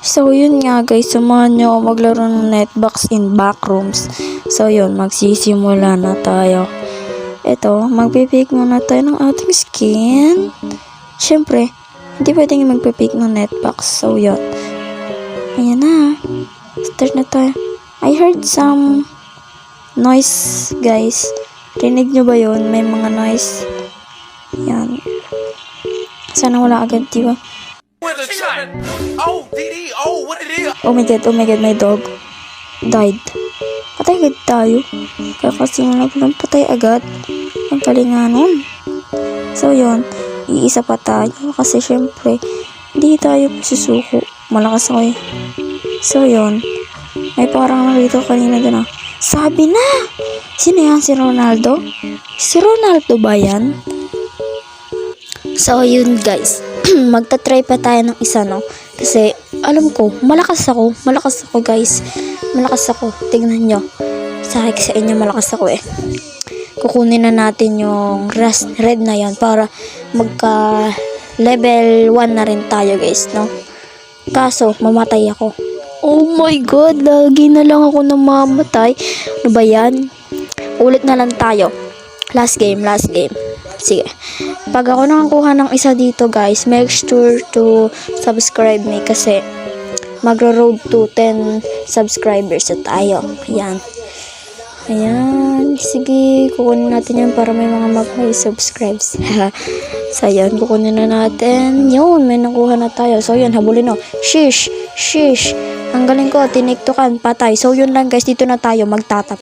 So yun nga guys, samahan nyo ako maglaro ng Netbox in Backrooms. So yun, magsisimula na tayo. Ito, magpipick muna tayo ng ating skin. Syempre, hindi pwedeng magpipick ng Netbox. So yun, ayan na, start na tayo. I heard some noise guys. Rinig nyo ba yun? May mga noise. Yan. Sana wala agad, diba? Oh my god, my dog died. Patay agad tayo. Kakasimula pa lang patay agad. Ang kalinga nun. So yun, iisa pa tayo. Kasi syempre, hindi tayo susuko. Malakas ako eh. So yun, may parang nakita kanina dun ah. Sabi na! Sino yan? Si Ronaldo? Si Ronaldo ba yan? So yun guys, magta-try pa tayo ng isa no. Kasi alam ko, malakas ako guys. Malakas ako, tignan nyo. Sabi sa inyo malakas ako eh. Kukunin na natin yung red na yan para magka level 1 na rin tayo guys no. Kaso mamatay ako. Oh my god, lagi na lang ako namamatay. Ano ba yan? Ulit na lang tayo. Last game. Sige. Pag ako nakakuha ng isa dito guys, make sure to subscribe me kasi magro-road to 10 subscribers na tayo. Ayan. Sige, kukunin natin yan para may mga mag-subscribes. So, ayan, kukunin na natin. Yun, may nakuha na tayo. So, yun, habulin o. Shish. Ang galing ko, tiniktukan, patay. So, yun lang guys, dito na tayo magtatap.